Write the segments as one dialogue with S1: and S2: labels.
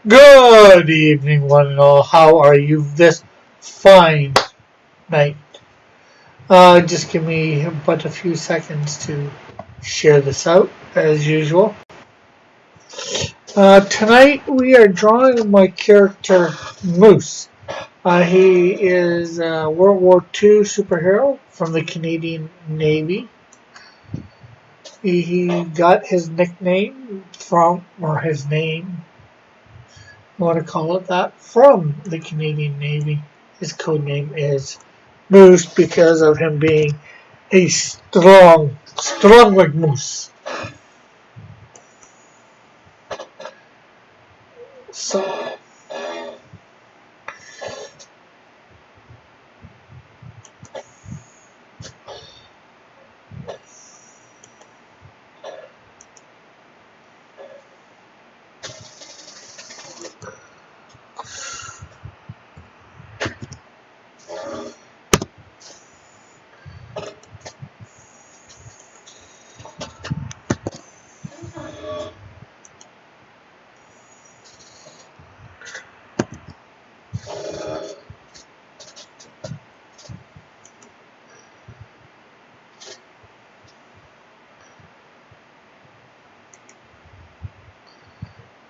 S1: Good evening, one and all. How are you this fine night? Just give me but a few seconds to share this out, as usual. Tonight we are drawing my character Moose. He is a World War II superhero from the Canadian Navy. He got his nickname from, or his name, you want to call it that, from the Canadian Navy. His code name is Moose because of him being a strong like Moose. So,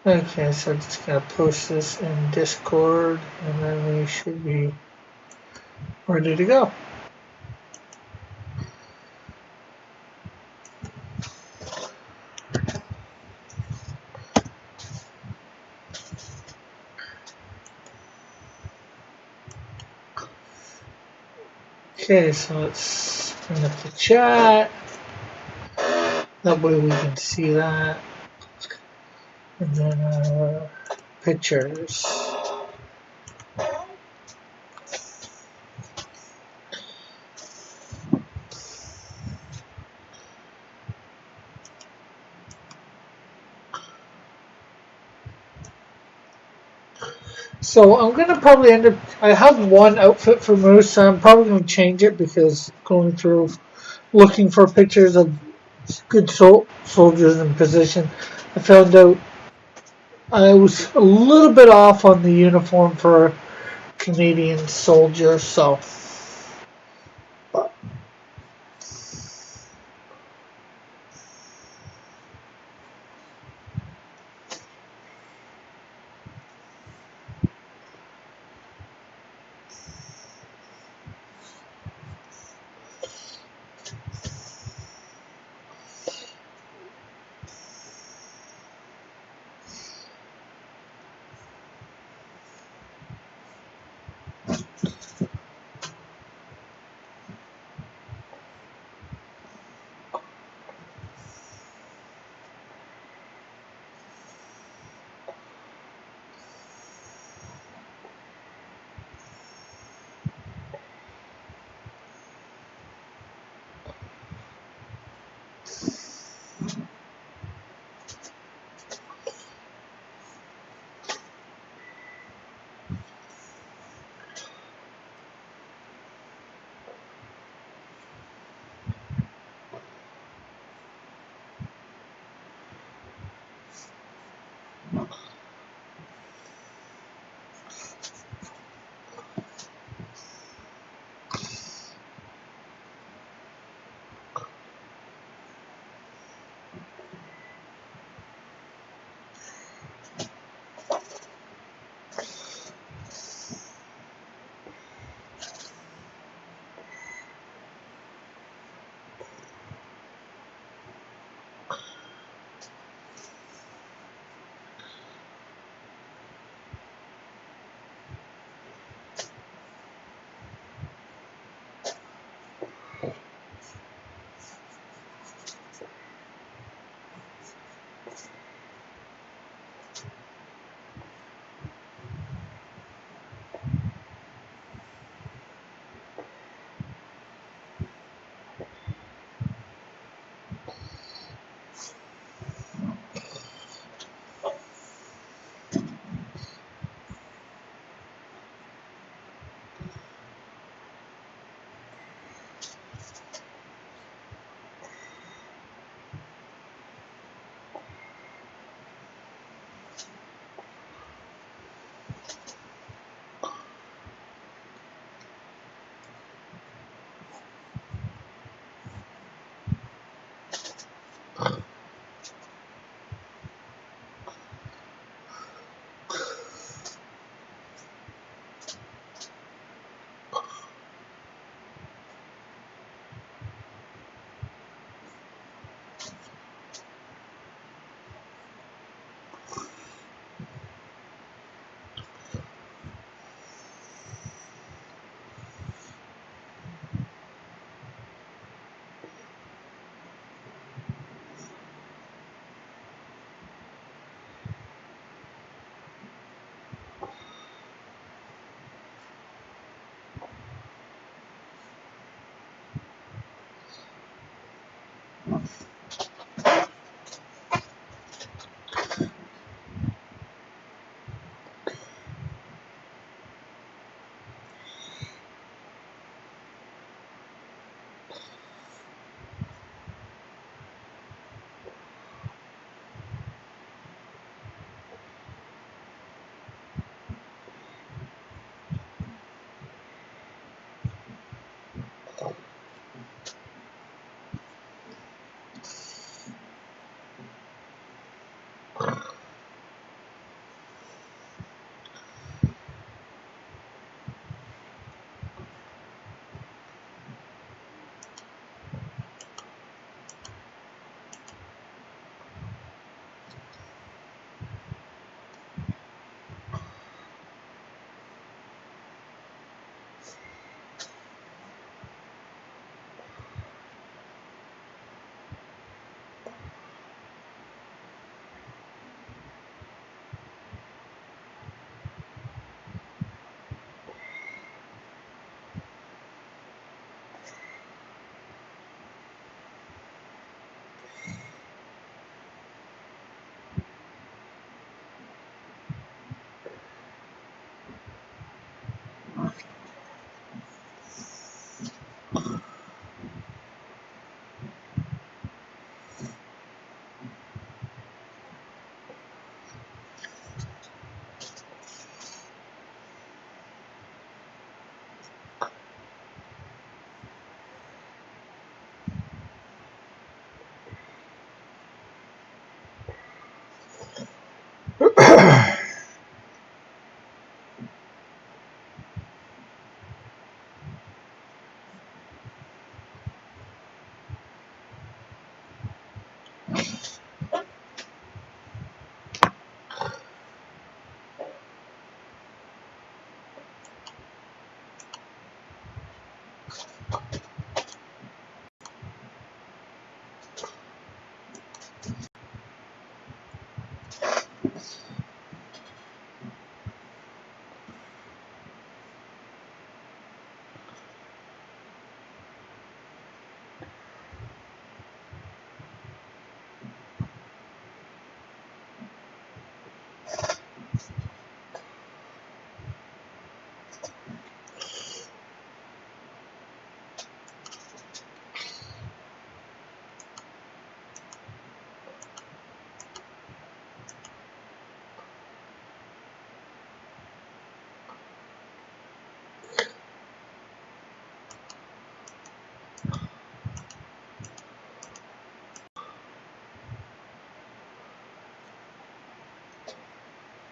S1: okay, so just gonna post this in Discord, and then we should be ready to go. Okay, so let's bring up the chat. That way we can see that. And then pictures. So I'm gonna probably end up. I have one outfit for Moose. So I'm probably gonna change it because going through looking for pictures of good soldiers in position, I found out I was a little bit off on the uniform for a Canadian soldier. So, but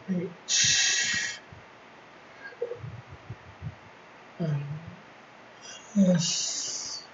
S1: H. Yes.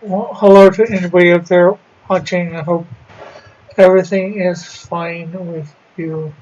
S1: Well, hello to anybody out there watching. I hope everything is fine with you.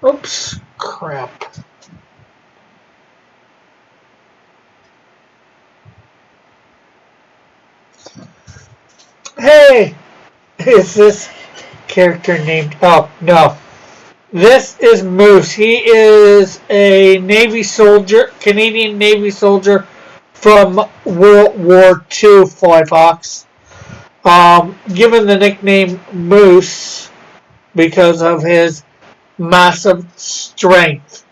S1: Oops, crap. Hey! Is this character named? Oh, no. This is Moose. He is a Navy soldier, Canadian Navy soldier from World War II, Fly Fox. Given the nickname Moose because of his massive strength.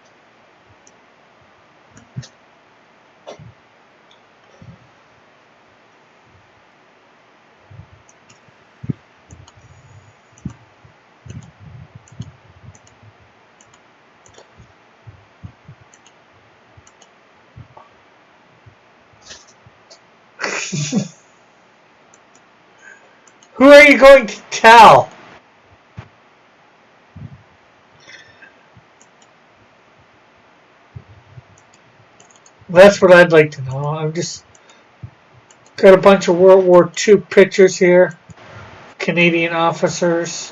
S1: Who are you going to tell? That's what I'd like to know. I'm just got a bunch of World War II pictures here. Canadian officers.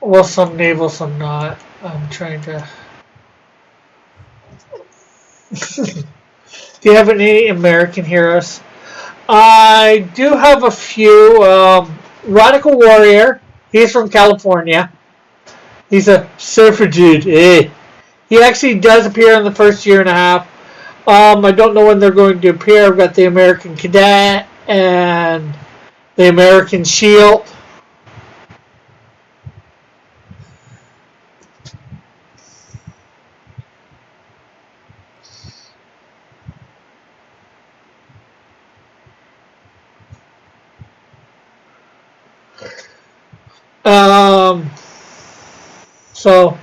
S1: Well, some naval, some not. I'm trying to. Do you have any American heroes? I do have a few. Radical Warrior. He's from California. He's a surfer dude. Eh. He actually does appear in the first year and a half. I don't know when they're going to appear. I've got the American Cadet and the American Shield. Um, so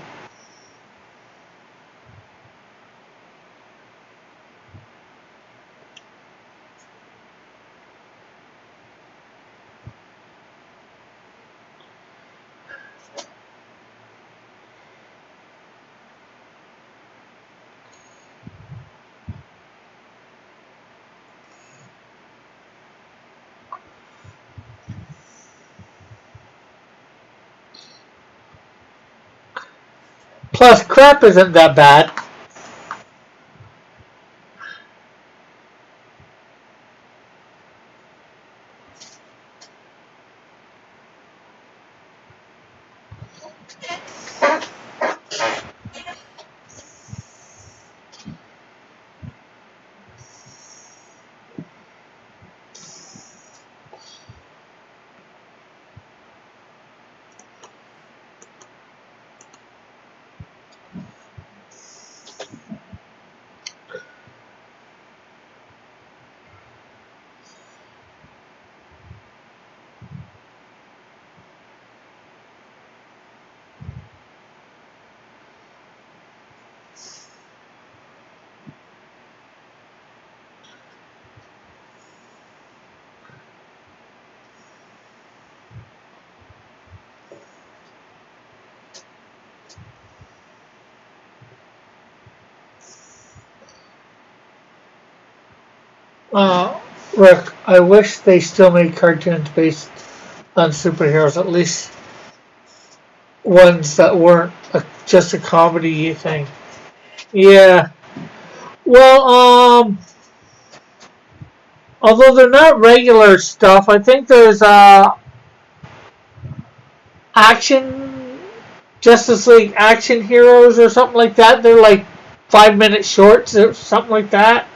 S1: Plus, crap isn't that bad. Rick, I wish they still made cartoons based on superheroes, at least ones that weren't just a comedy thing. Yeah. Well, although they're not regular stuff, I think there's action Justice League action heroes or something like that. They're like 5-minute shorts or something like that.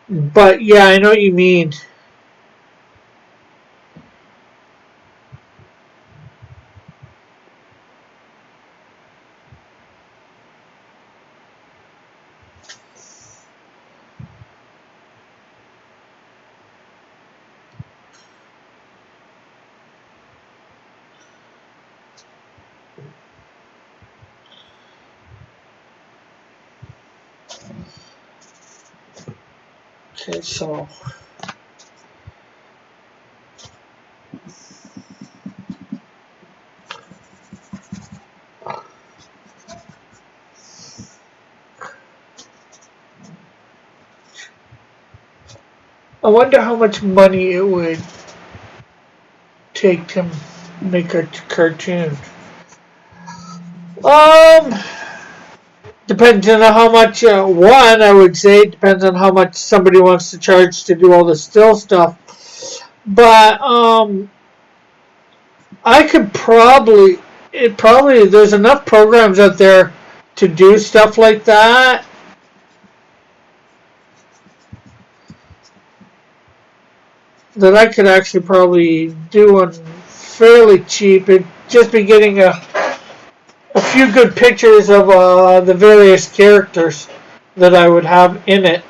S1: But yeah, I know what you mean. Okay, so I wonder how much money it would take to make a cartoon. Depends on how much. One, I would say, depends on how much somebody wants to charge to do all the still stuff. But I could probably. There's enough programs out there to do stuff like that. That I could actually probably do one fairly cheap. It'd just be getting a few good pictures of the various characters that I would have in it.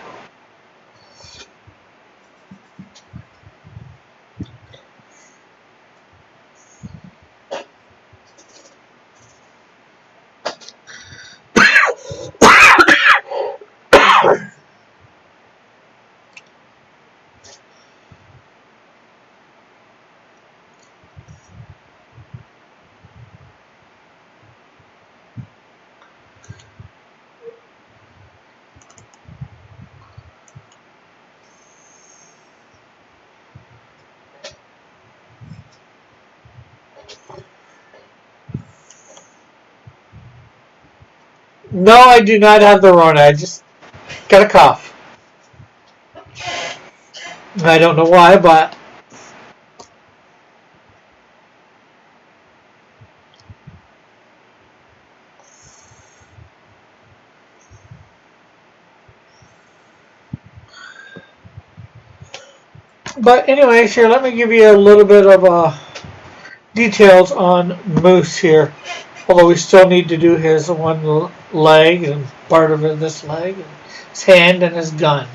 S1: No, I do not have the Rona. I just got a cough. I don't know why, but anyway, here, let me give you a little bit of details on Moose here. Although we still need to do his one leg and part of this leg, and his hand and his gun.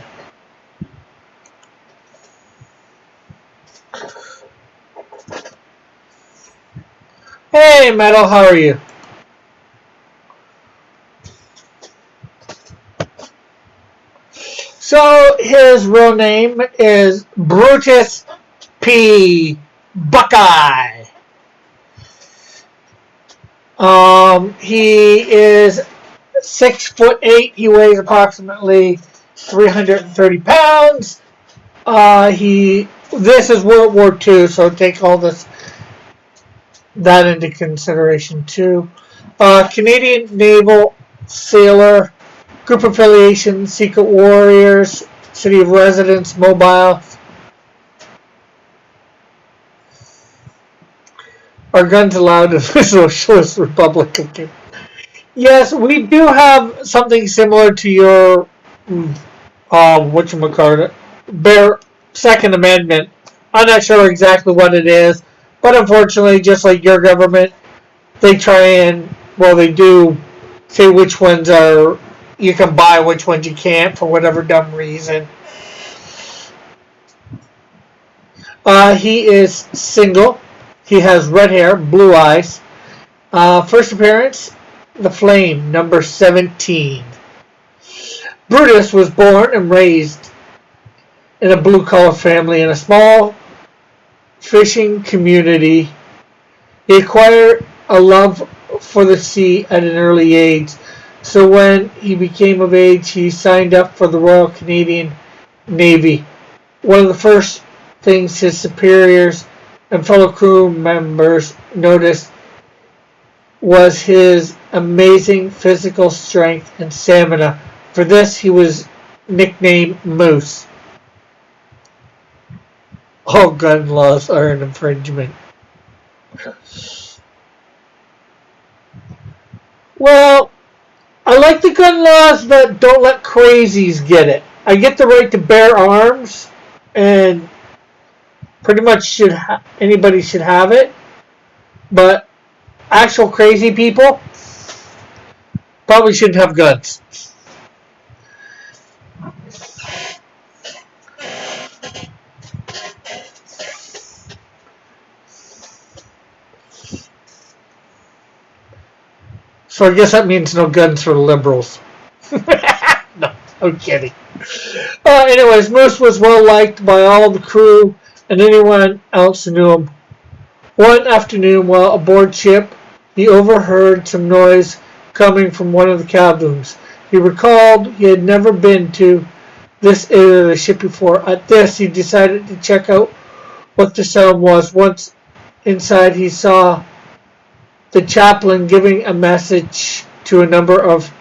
S1: Hey, Metal, how are you? So his real name is Brutus P. Buckeye. He is 6'8". He weighs approximately 330 pounds. This is World War II, so take all that into consideration too. Canadian Naval Sailor, Group Affiliation, Secret Warriors, City of Residence, Mobile. Are guns allowed in the Socialist Republic of Canada? Yes, we do have something similar to your whatchamacallit, Bear Second Amendment. I'm not sure exactly what it is, but unfortunately, just like your government, they try and, well, they do say which ones are you can buy, which ones you can't for whatever dumb reason. He is single. He has red hair, blue eyes. First appearance, The Flame, number 17. Brutus was born and raised in a blue-collar family in a small fishing community. He acquired a love for the sea at an early age, so when he became of age, he signed up for the Royal Canadian Navy. One of the first things his superiors and fellow crew members noticed was his amazing physical strength and stamina. For this, he was nicknamed Moose. All gun laws are an infringement. Well, I like the gun laws, but don't let crazies get it. I get the right to bear arms, and pretty much anybody should have it. But actual crazy people probably shouldn't have guns. So I guess that means no guns for liberals. No, I'm kidding. Anyways, Moose was well liked by all the crew and anyone else who knew him. One afternoon, while aboard ship, he overheard some noise coming from one of the cabins. He recalled he had never been to this area of the ship before. At this, he decided to check out what the sound was. Once inside, he saw the chaplain giving a message to a number of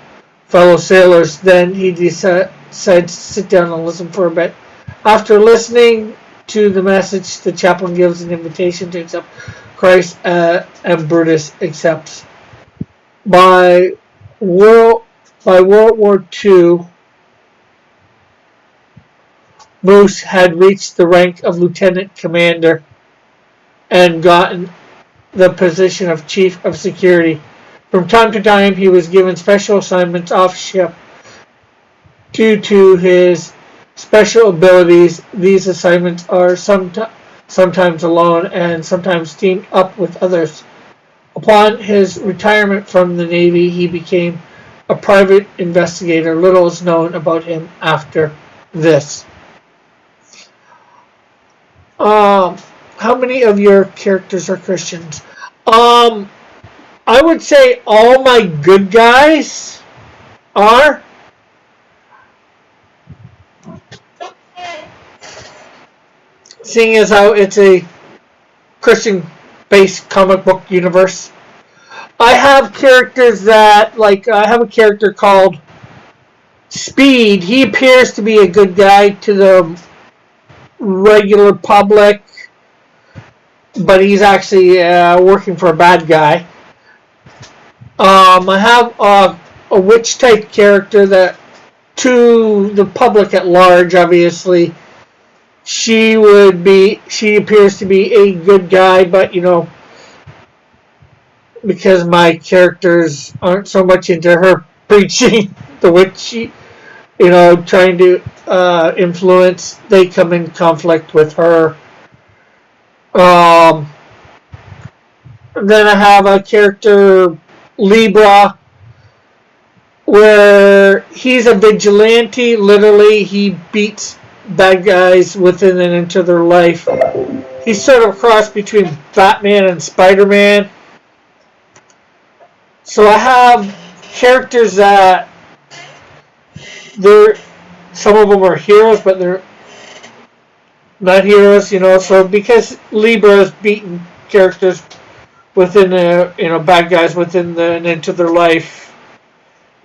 S1: fellow sailors. Then he decided to sit down and listen for a bit. After listening to the message, the chaplain gives an invitation to accept Christ, and Brutus accepts. By World War II, Moose had reached the rank of lieutenant commander and gotten the position of chief of security. From time to time, he was given special assignments off ship. Due to his special abilities, these assignments are sometimes alone and sometimes teamed up with others. Upon his retirement from the Navy, he became a private investigator. Little is known about him after this. How many of your characters are Christians? I would say all my good guys are. Seeing as how it's a Christian-based comic book universe. I have characters that, I have a character called Speed. He appears to be a good guy to the regular public, but he's actually working for a bad guy. I have a witch-type character that, to the public at large, obviously, she appears to be a good guy, but, because my characters aren't so much into her preaching, the witch, trying to influence, they come in conflict with her. Then I have a character, Libra, where he's a vigilante. Literally, he beats bad guys within an inch of their life. He's sort of a cross between Batman and Spider-Man. So I have characters that some of them are heroes, but they're not heroes, So because Libra's beaten characters within bad guys within and into their life,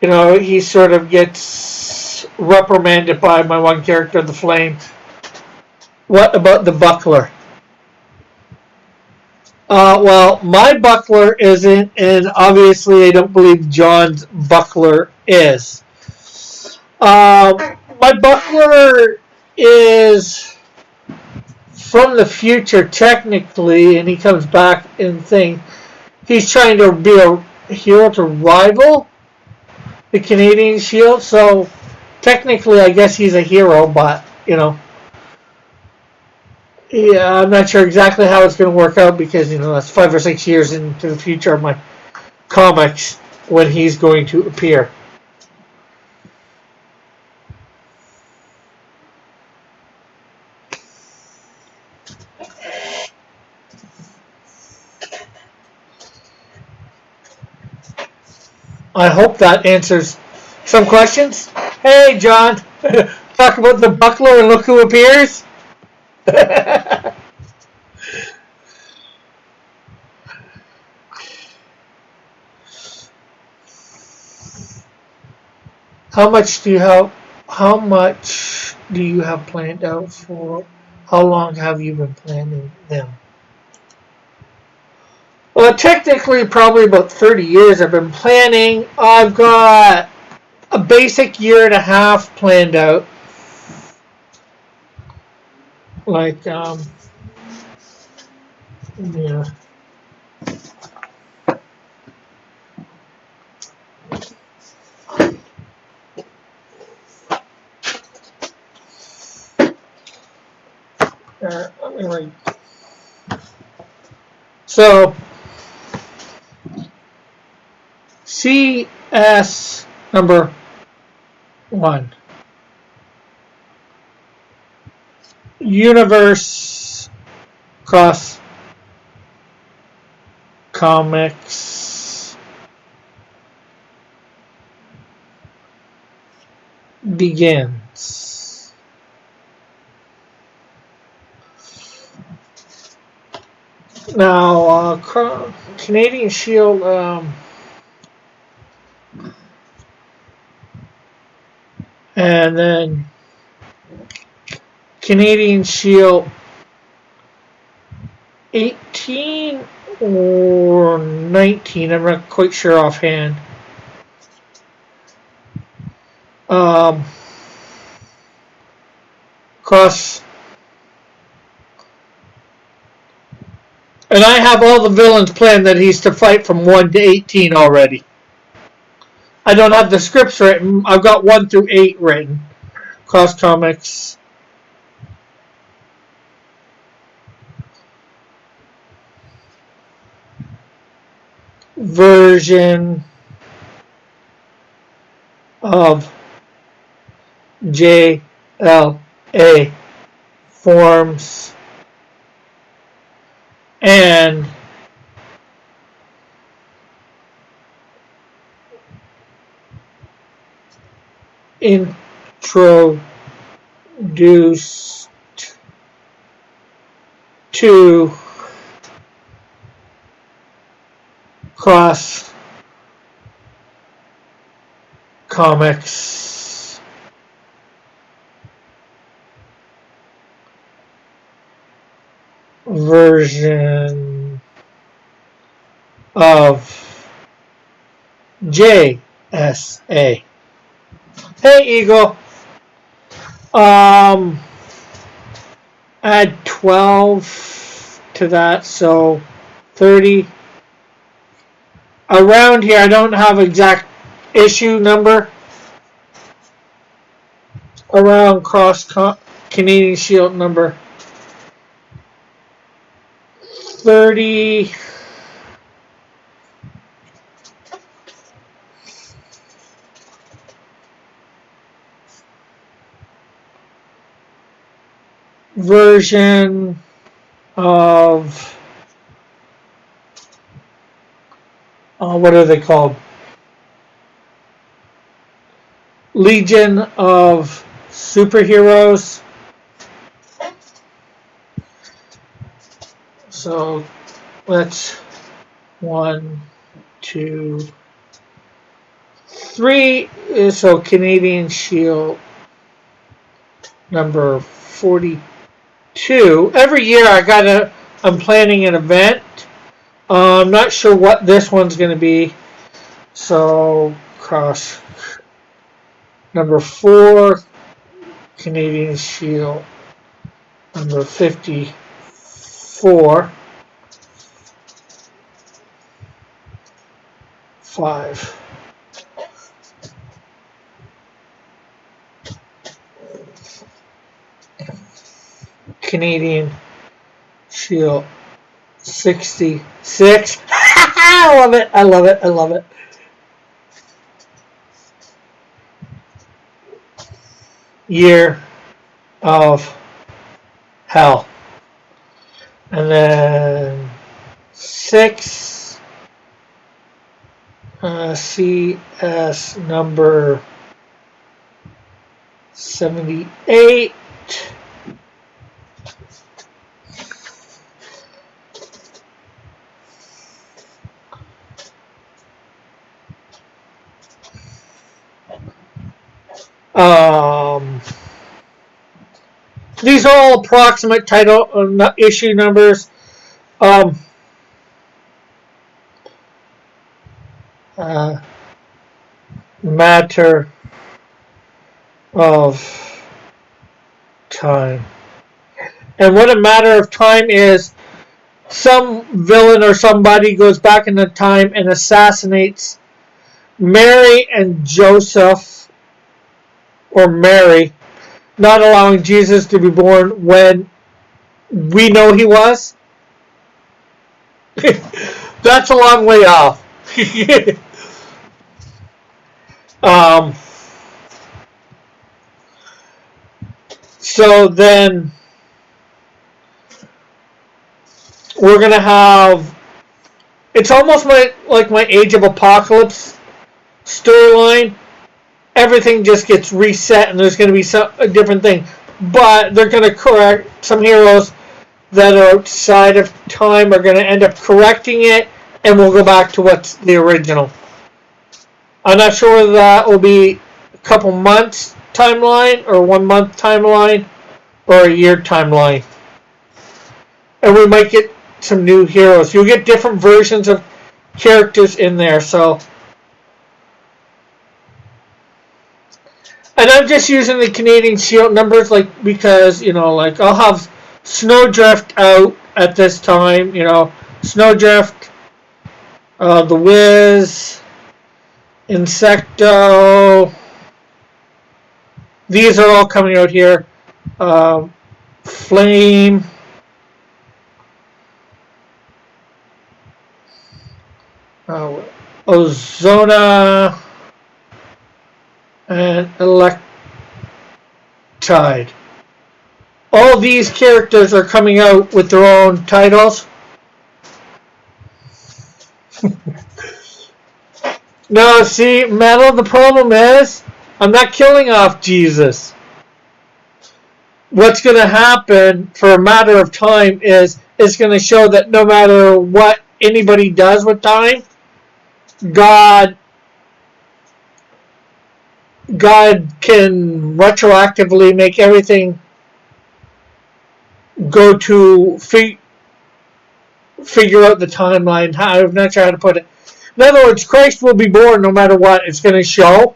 S1: he sort of gets reprimanded by my one character, the Flame. What about the Buckler? Well, my Buckler isn't, and obviously I don't believe John's Buckler is. My Buckler is from the future, technically, and he comes back and he's trying to be a hero to rival the Canadian Shield, so technically I guess he's a hero, but, yeah, I'm not sure exactly how it's going to work out because, that's 5 or 6 years into the future of my comics when he's going to appear. I hope that answers some questions. Hey, John, talk about the Buckler and look who appears. How much do you have planned out for? How long have you been planning them? Well, technically, probably about 30 years I've been planning. I've got a basic year and a half planned out. Like, yeah. Let me write. So, CS number 1. Universe Cross Comics begins. Now, Canadian Shield, and then Canadian Shield 18 or 19, I'm not quite sure offhand. Cross. And I have all the villains planned that he's to fight from 1 to 18 already. I don't have the scripts written. I've got 1 through 8 written. Cross Comics. Version of JLA forms and introduced to Cross Comics version of JSA. Hey, Eagle. Add 12 to that, so 30. Around here, I don't have exact issue number. Around Canadian Shield number 30. Version of what are they called? Legion of superheroes. So let's 1, 2, 3. So Canadian Shield number 42. Every year I'm planning an event. I'm not sure what this one's going to be. So cross number 4, Canadian Shield number 54. 5. Canadian Shield 66. I love it. I love it. I love it. Year of Hell. And then 6. CS number 78. These are all approximate title issue numbers. Matter of time. And what a matter of time is, some villain or somebody goes back in the time and assassinates Mary and Joseph, or Mary, not allowing Jesus to be born when we know he was. That's a long way off. So then we're going to have, it's almost like my Age of Apocalypse storyline. Everything just gets reset and there's going to be a different thing. But they're going to correct some heroes that are outside of time, are going to end up correcting it, and we'll go back to what's the original. I'm not sure whether that will be a couple months timeline, or 1 month timeline, or a year timeline. And we might get some new heroes. You'll get different versions of characters in there, so. And I'm just using the Canadian Shield numbers, because, I'll have Snowdrift out at this time, Snowdrift, The Wiz, Insecto. These are all coming out here. Flame. Ozona. And Electide. All these characters are coming out with their own titles. No, see, Metal, the problem is, I'm not killing off Jesus. What's going to happen for a matter of time is it's going to show that no matter what anybody does with time, God can retroactively make everything go to figure out the timeline. I'm not sure how to put it. In other words, Christ will be born no matter what. It's going to show.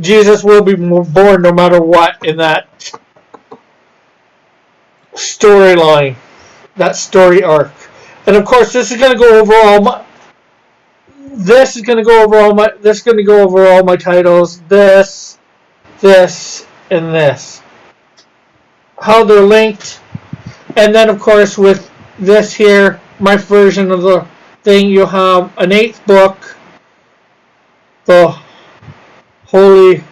S1: Jesus will be born no matter what in that storyline, that story arc. And of course, this is going to go over all my. This is going to go over all my. This is going to go over all my titles. This, and this. How they're linked, and then of course with this here, my version of the thing, you'll have an 8th book, the Holy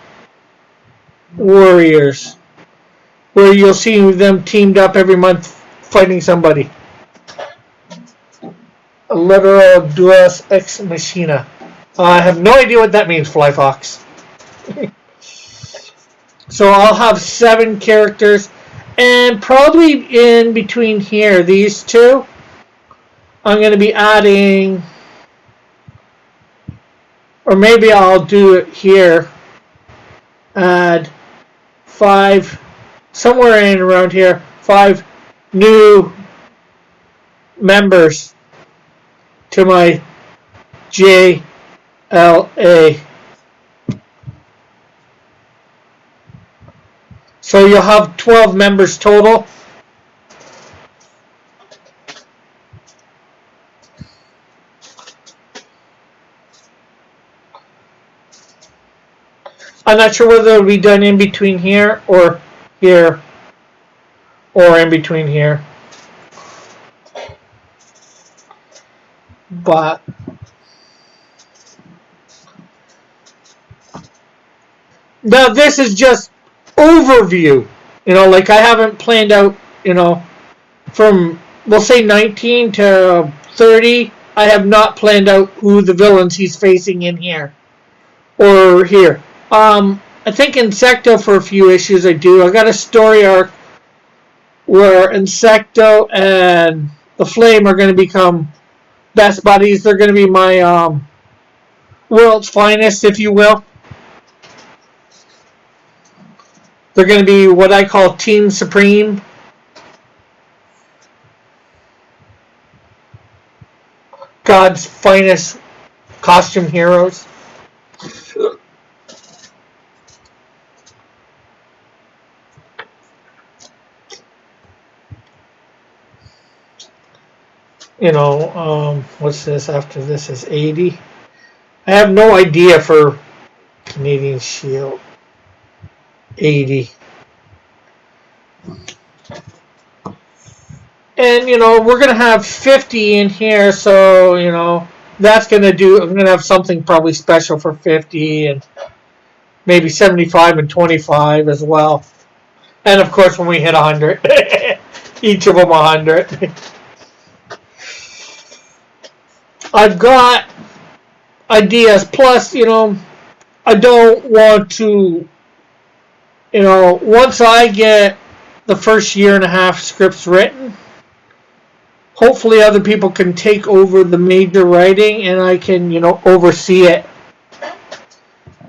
S1: Warriors, where you'll see them teamed up every month fighting somebody. A literal Deus Ex Machina. I have no idea what that means, Flyfox. So I'll have 7 characters, and probably in between here, these two, I'm going to be adding, or maybe I'll do it here, add 5, somewhere in around here, 5 new members to my JLA. So you'll have 12 members total. I'm not sure whether it'll be done in between here or in between here. But now this is just overview. Like I haven't planned out, from, we'll say 19 to 30, I have not planned out who the villains he's facing in here or here. I think Insecto for a few issues I do. I got a story arc where Insecto and the Flame are going to become best buddies. They're going to be my world's finest, if you will. They're going to be what I call Team Supreme. God's finest costume heroes. What's this? After this is 80. I have no idea for Canadian Shield. 80. And, we're going to have 50 in here, so, that's going to do, I'm going to have something probably special for 50 and maybe 75 and 25 as well. And, of course, when we hit 100, each of them 100. I've got ideas, plus, I don't want to, once I get the first year and a half scripts written, hopefully other people can take over the major writing and I can, oversee it.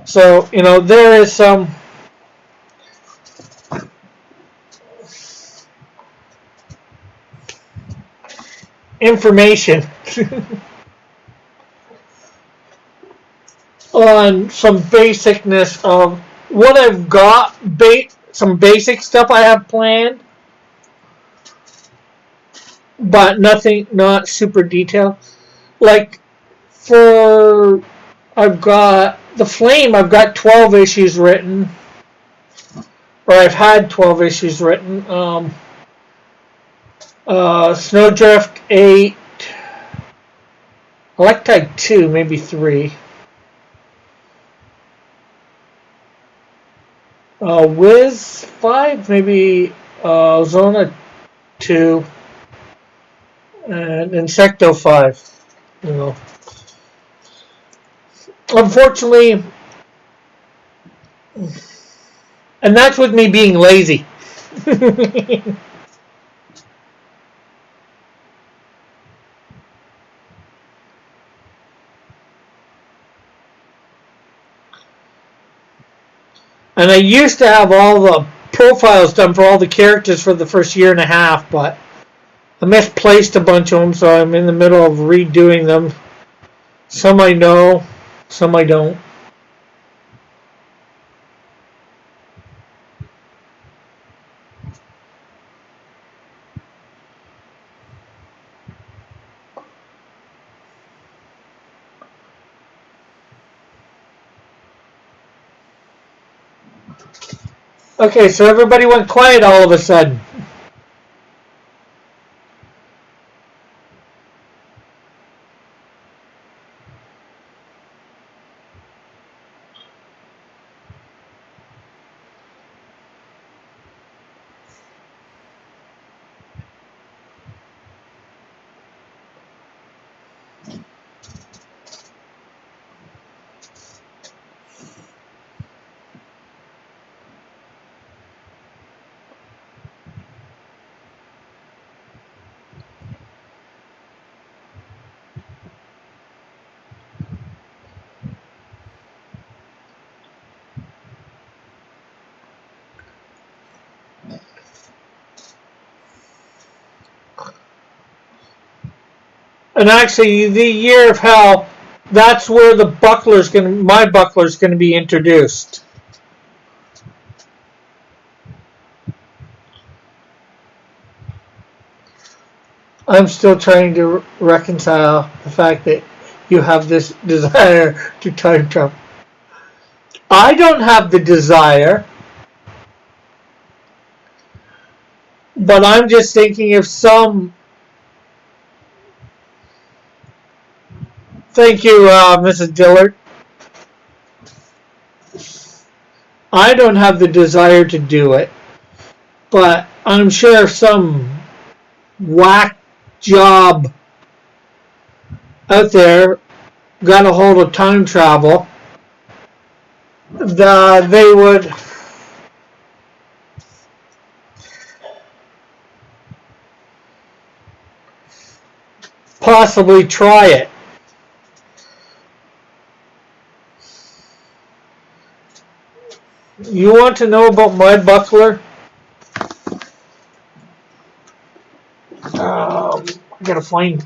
S1: So, there is some information on some basicness of what I've got, some basic stuff I have planned, but nothing, not super detailed. Like I've got the Flame, I've got 12 issues written, or I've had 12 issues written. Snowdrift 8, Electite 2, maybe 3. Wiz 5, maybe Zona 2, and Insecto 5. Unfortunately, and that's with me being lazy. And I used to have all the profiles done for all the characters for the first year and a half, but I misplaced a bunch of them, so I'm in the middle of redoing them. Some I know, some I don't. Okay, so everybody went quiet all of a sudden. And actually, the Year of Hell, that's where my buckler's gonna be introduced. I'm still trying to reconcile the fact that you have this desire to time travel. I don't have the desire, but I'm just thinking if some. Thank you, Mrs. Dillard. I don't have the desire to do it, but I'm sure if some whack job out there got a hold of time travel, they would possibly try it. You want to know about my buckler? I gotta find.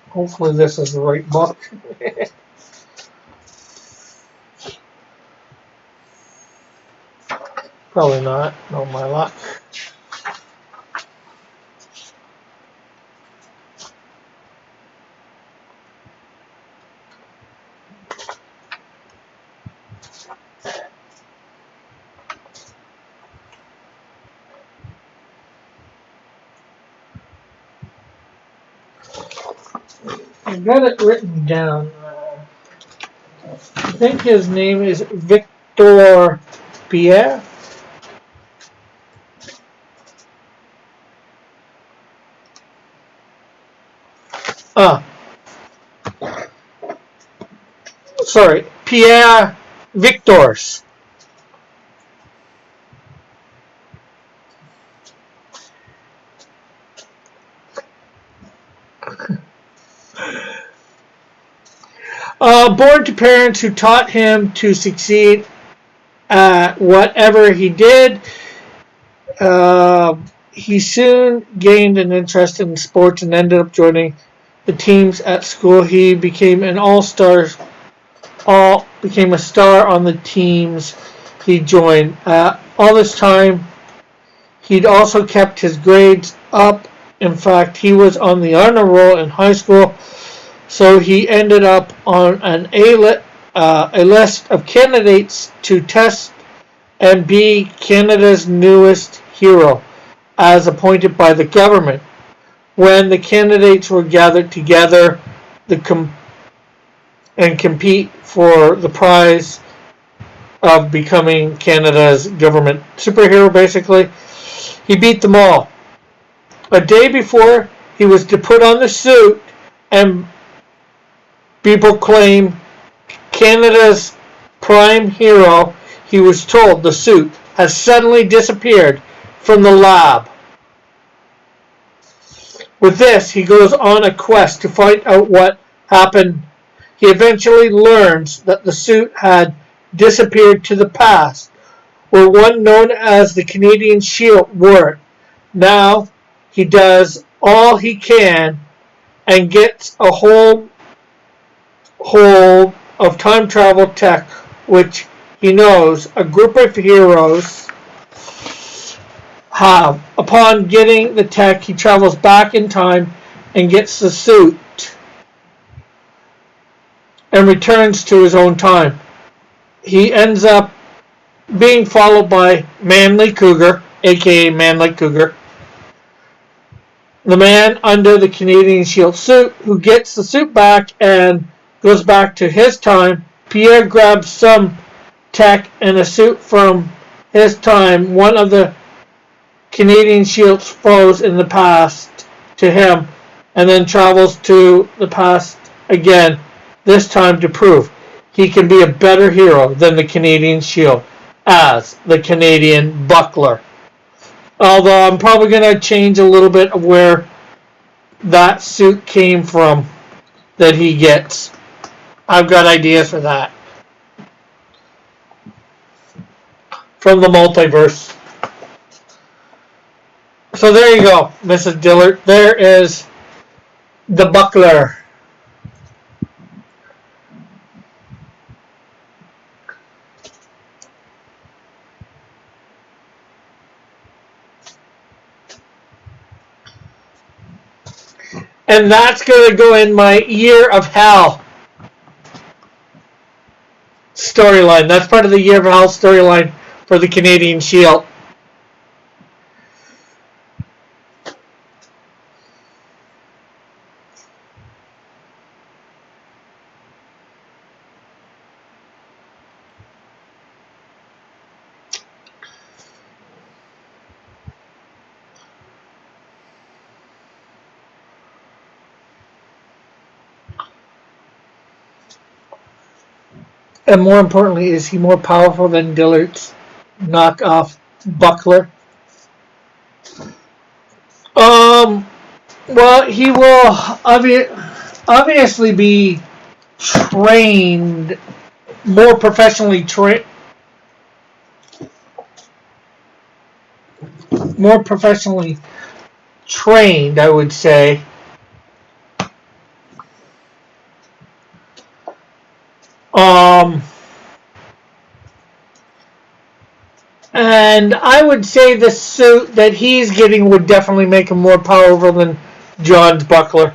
S1: Hopefully, this is the right book. Probably not. No, my luck. I got it written down. I think his name is Victor Pierre. Sorry, Pierre Victors. Born to parents who taught him to succeed at whatever he did, he soon gained an interest in sports and ended up joining the teams at school. He became an became a star on the teams he joined. All this time, he'd also kept his grades up. In fact, he was on the honor roll in high school, so he ended up on a list of candidates to test and be Canada's newest hero, as appointed by the government. When the candidates were gathered together and compete for the prize of becoming Canada's government superhero, basically, he beat them all. A day before he was to put on the suit and be proclaimed Canada's prime hero, he was told the suit has suddenly disappeared from the lab. With this, he goes on a quest to find out what happened. He eventually learns that the suit had disappeared to the past, where one known as the Canadian Shield wore. Now he does all he can and gets a hold of time travel tech, which he knows a group of heroes have. Upon getting the tech, he travels back in time and gets the suit and returns to his own time. He ends up being followed by Manly Cougar, aka Manly Cougar, the man under the Canadian Shield suit, who gets the suit back and goes back to his time. Pierre grabs some tech and a suit from his time, one of the Canadian Shield's foes in the past, to him, and then travels to the past again, this time to prove he can be a better hero than the Canadian Shield as the Canadian Buckler. Although I'm probably going to change a little bit of where that suit came from that he gets. I've got ideas for that. From the multiverse. So there you go, Mrs. Dillard. There is the buckler. And that's going to go in my Year of Hell storyline. That's part of the Year of Hell storyline for the Canadian Shield. And more importantly, is he more powerful than Dillard's knockoff buckler? Well, he will obviously be trained, more professionally trained, I would say. And I would say the suit that he's getting would definitely make him more powerful than John's buckler.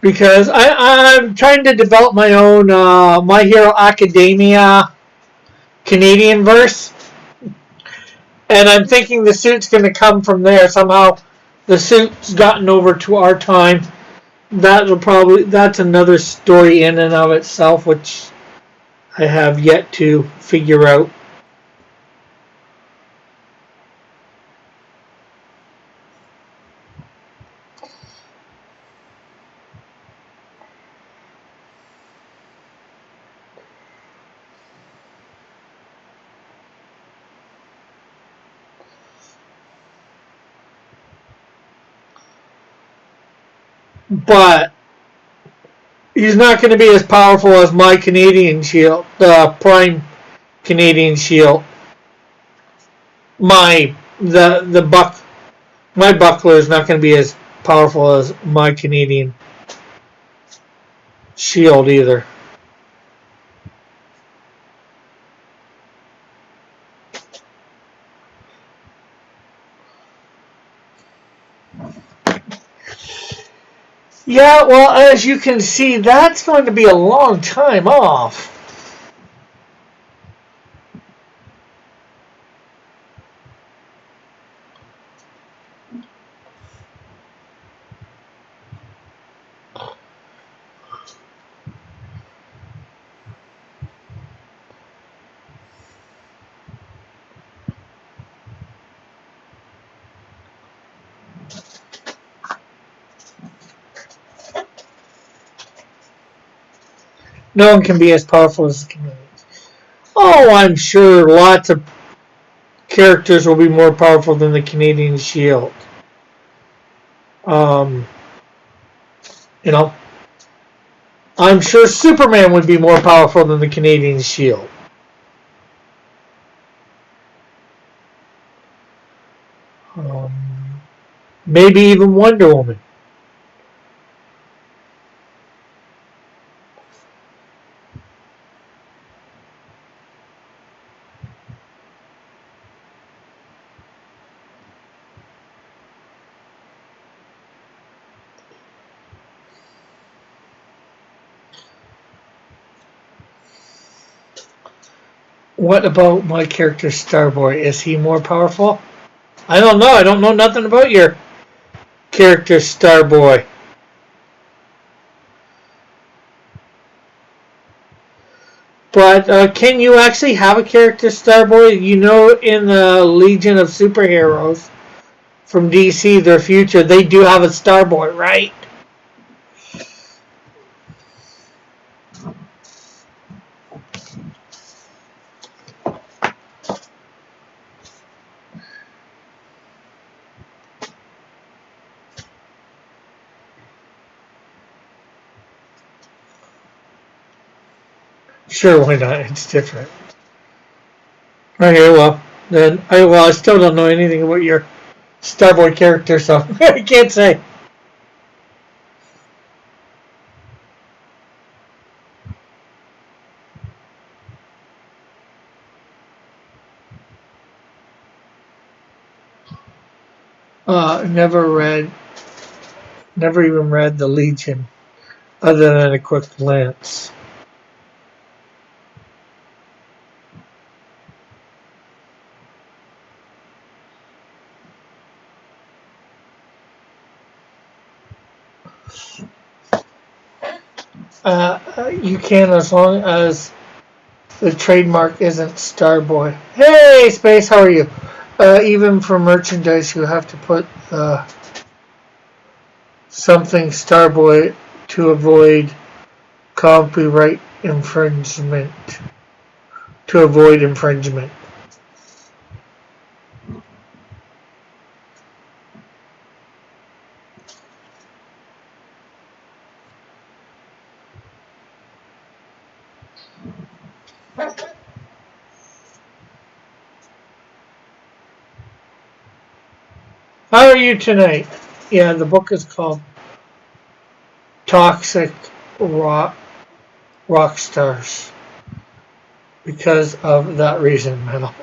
S1: Because I'm trying to develop my own My Hero Academia Canadian verse. And I'm thinking the suit's going to come from there. Somehow the suit's gotten over to our time. That's another story in and of itself, which I have yet to figure out. But he's not going to be as powerful as my Canadian Shield, the Prime Canadian Shield. My buckler is not going to be as powerful as my Canadian Shield either. Yeah, well, as you can see, that's going to be a long time off. No one can be as powerful as the Canadians. Oh, I'm sure lots of characters will be more powerful than the Canadian Shield. You know, I'm sure Superman would be more powerful than the Canadian Shield. Maybe even Wonder Woman. What about my character Starboy? Is he more powerful? I don't know. I don't know nothing about your character Starboy. But can you actually have a character Starboy? You know, in the Legion of Superheroes from DC, their future, they do have a Starboy, right? Sure, why not? It's different. Okay, well, then, I still don't know anything about your Starboy character, so I can't say. Never read, never even read the Legion, other than a quick glance. You can, as long as the trademark isn't Starboy. Hey, Space, how are you? Even for merchandise, you have to put something Starboy to avoid copyright infringement. To avoid infringement. How are you tonight? Yeah, the book is called Toxic Rock Stars because of that reason, Metal.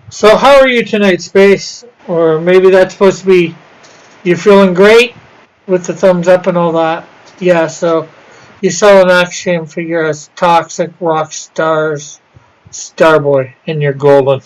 S1: So how are you tonight, Space? Or maybe that's supposed to be you're feeling great with the thumbs up and all that. Yeah, so you saw an action figure as Toxic Rock Stars Starboy in your golden.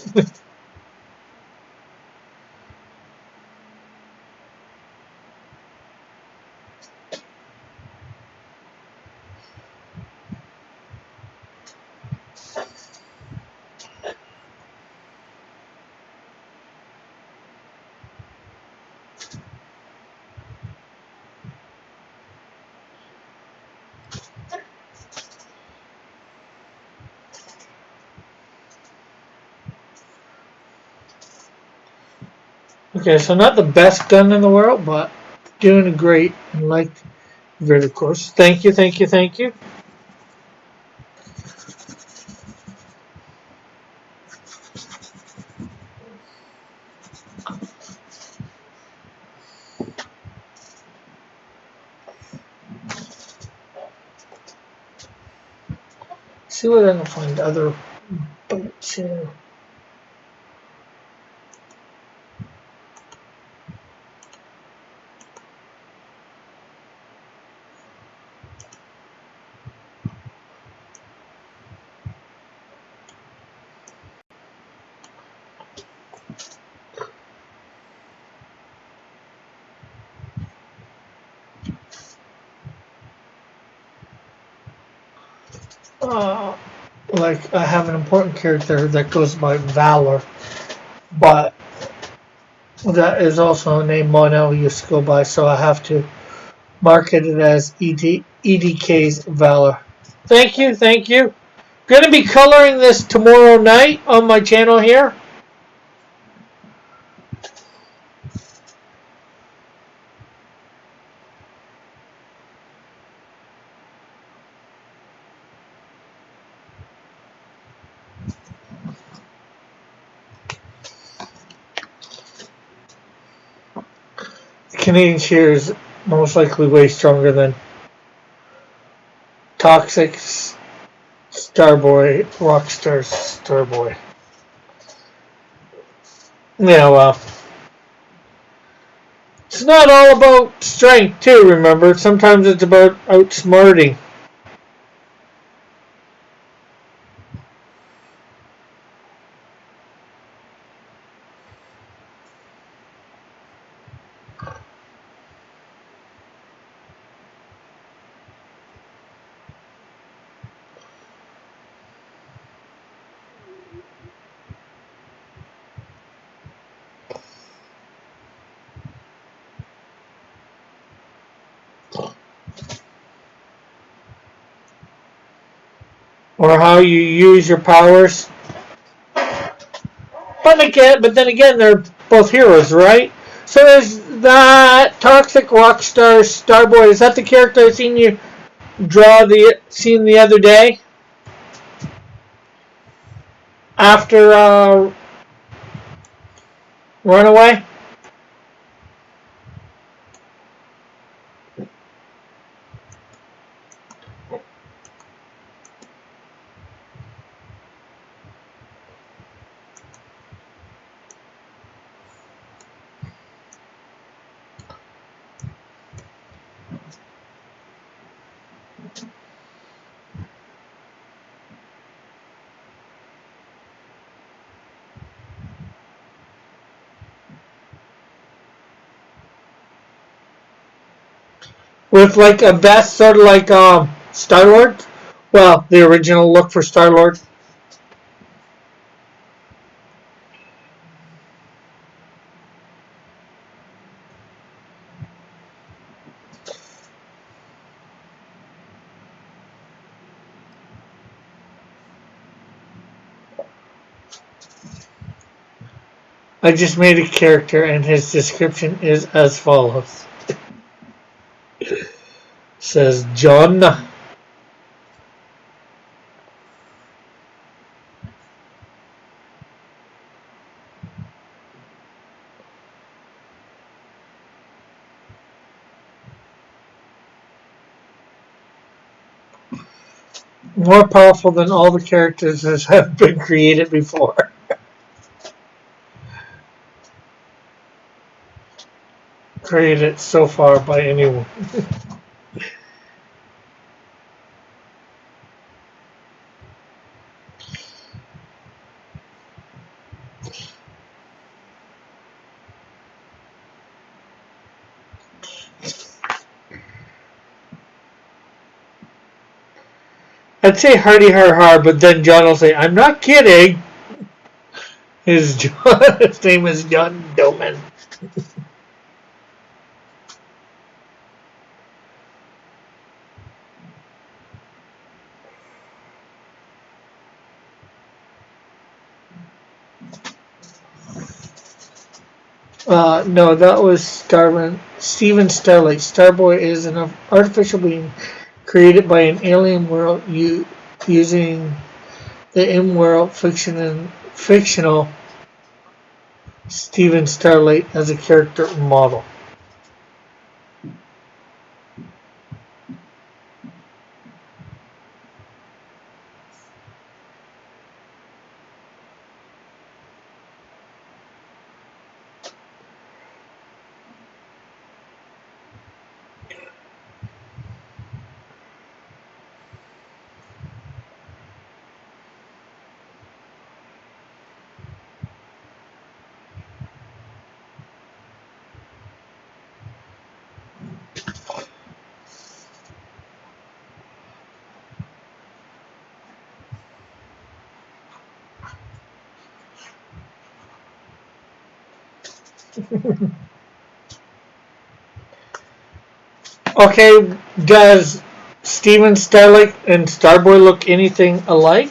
S1: Okay, so not the best gun in the world, but doing great and like very course. Thank you, thank you, thank you. See what I can find other boats here. Uh, like I have an important character that goes by Valor, but that is also a name Monel used to go by, so I have to market it as EDK's Valor. Thank you, thank you. Gonna be coloring this tomorrow night on my channel here. Canadian shear is most likely way stronger than Toxic Starboy, Rockstar Starboy. Yeah, well, it's not all about strength, too, remember? Sometimes it's about outsmarting. or how you use your powers. But then again, they're both heroes, right? So is that Toxic Rockstar Starboy? Is that the character I seen you seen the other day? After Runaway? With like a vest, sort of like Star-Lord? Well, the original look for Star-Lord. I just made a character and his description is as follows. Says John. More powerful than all the characters that have been created before. Created so far by anyone. I'd say hardy har har, but then John will say, I'm not kidding. His name is John Doman. No, that was Steven Starlight. Starboy is an artificial being created by an alien world using the in-world fictional Steven Starlight as a character model. Okay, does Steven Starlight and Starboy look anything alike?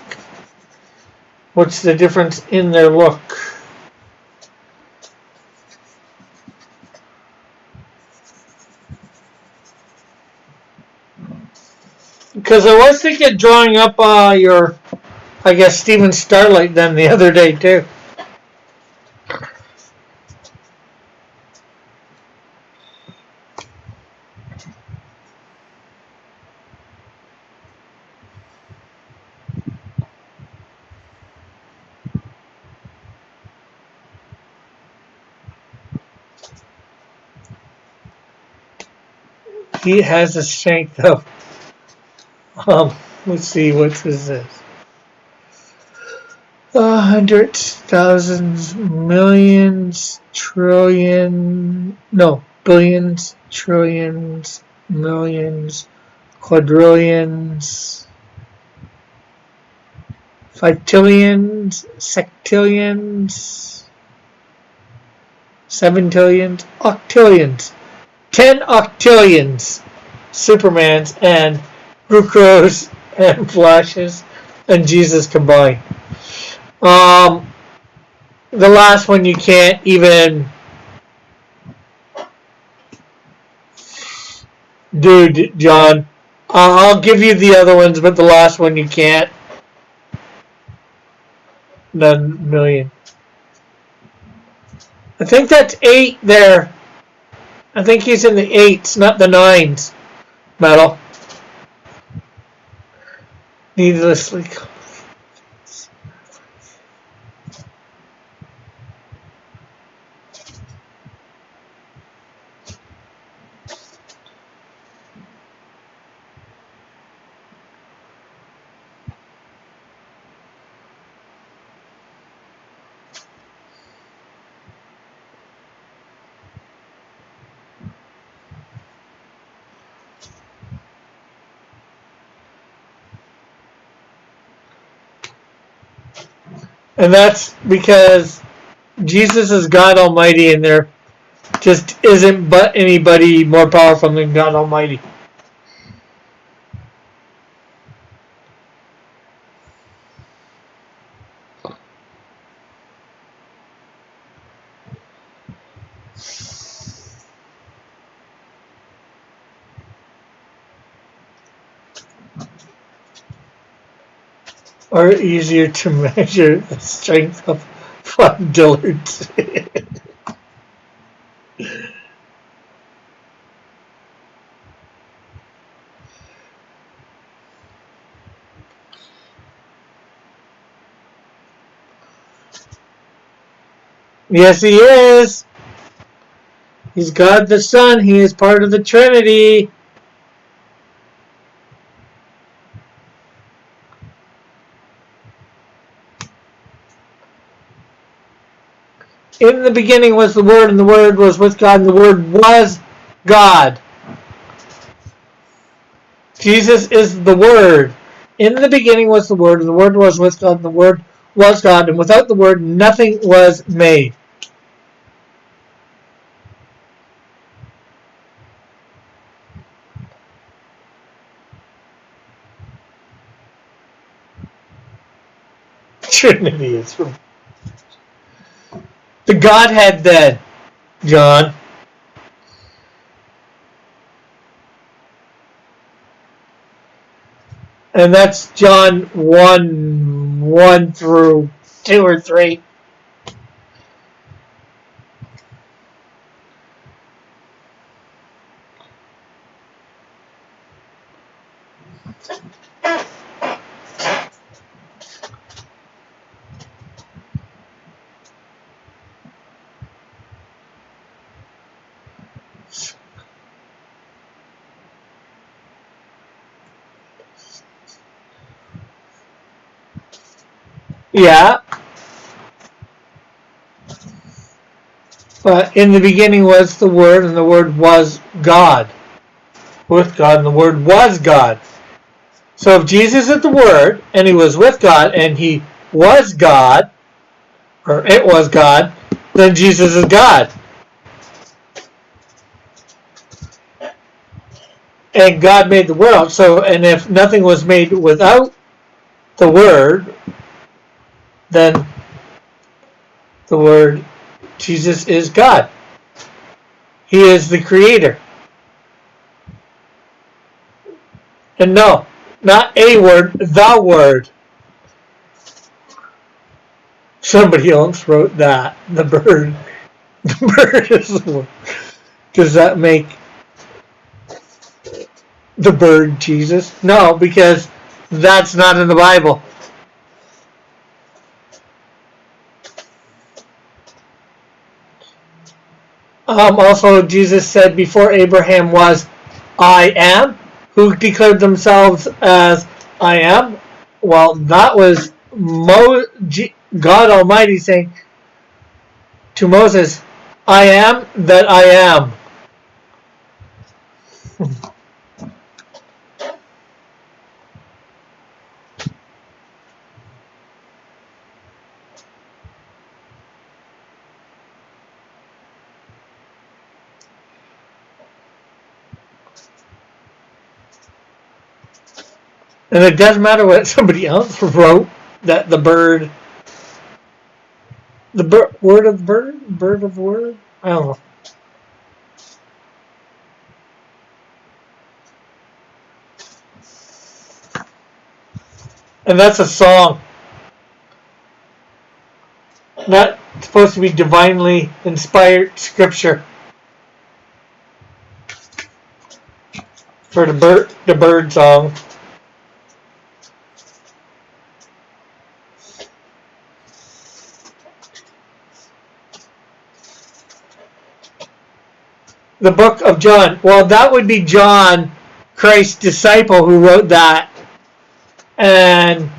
S1: What's the difference in their look? Because I was thinking of drawing up your, I guess, Steven Starlight then the other day too. He has a strength of, let's see, what's this? Hundreds, thousands, millions, billions, trillions, millions, quadrillions, fictillions, sextillions, seventillions, octillions, 10 octillions Supermans and Grookos and Flashes and Jesus combined. The last one you can't even do, John. I'll give you the other ones, but the last one you can't. None million. I think that's 8 there. I think he's in the 8s, not the 9s. Metal. Needlessly. And that's because Jesus is God Almighty, and there just isn't but anybody more powerful than God Almighty. Or easier to measure the strength of Von Dillard's. Yes, he is. He's God the Son. He is part of the Trinity. In the beginning was the Word, and the Word was with God, and the Word was God. Jesus is the Word. In the beginning was the Word, and the Word was with God, and the Word was God, and without the Word nothing was made. Trinity is from the Godhead then, John. And that's John 1 through 2 or 3. Yeah. But in the beginning was the Word, and the Word was God. With God, and the Word was God. So if Jesus is the Word, and he was with God, and he was God, or it was God, then Jesus is God. And God made the world. So, and if nothing was made without the Word, then the Word, Jesus is God. He is the Creator. And no, not a word, the Word. Somebody else wrote that. The bird. The bird is the word. Does that make the bird Jesus? No, because that's not in the Bible. Also, Jesus said, before Abraham was, I am. Who declared themselves as I am? Well, that was God Almighty saying to Moses, I am that I am. And it doesn't matter what somebody else wrote, that the bird, word of bird, bird of word, I don't know. And that's a song. Not supposed to be divinely inspired scripture. For the bird song. The book of John. Well, that would be John, Christ's disciple, who wrote that. And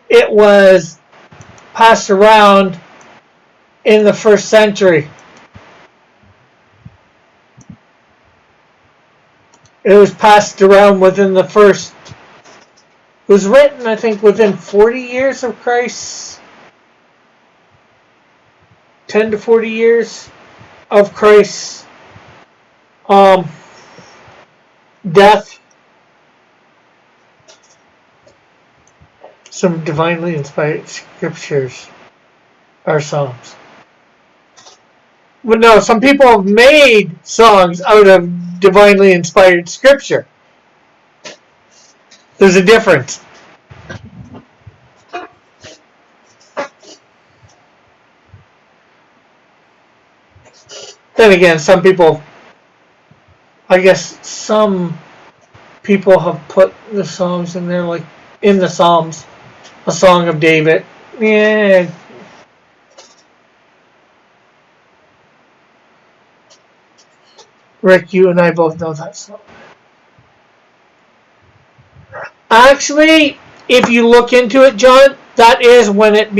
S1: it was passed around in the 1st century. It was passed around within the first. It was written, I think, within 40 years of Christ's. 10 to 40 years of Christ's death. Some divinely inspired scriptures are songs. But no, some people have made songs out of divinely inspired scripture. There's a difference. Then again, some people, I guess some people have put the songs in there, like in the Psalms, a song of David. Yeah. Rick, you and I both know that song. Actually, if you look into it, John, that is when it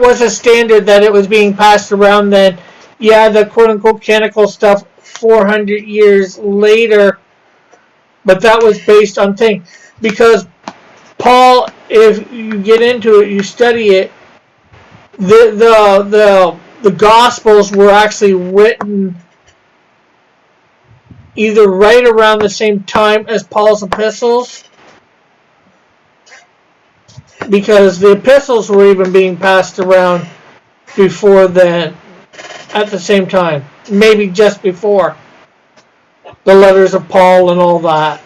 S1: was a standard that it was being passed around then. Yeah, the quote-unquote canonical stuff 400 years later, but that was based on things. Because Paul, if you get into it, you study it, the Gospels were actually written either right around the same time as Paul's epistles, because the epistles were even being passed around before then, at the same time, maybe just before the letters of Paul and all that.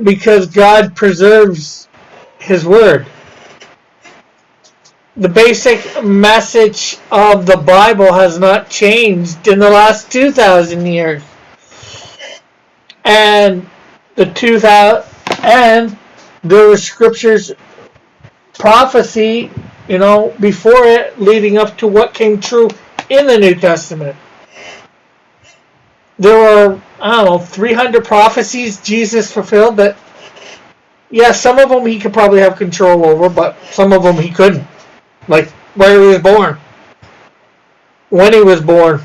S1: Because God preserves His Word. The basic message of the Bible has not changed in the last 2,000 years. And there were scriptures, prophecy, before it, leading up to what came true in the New Testament. There were, 300 prophecies Jesus fulfilled, but yeah, some of them he could probably have control over, but some of them he couldn't. Like where he was born, when he was born,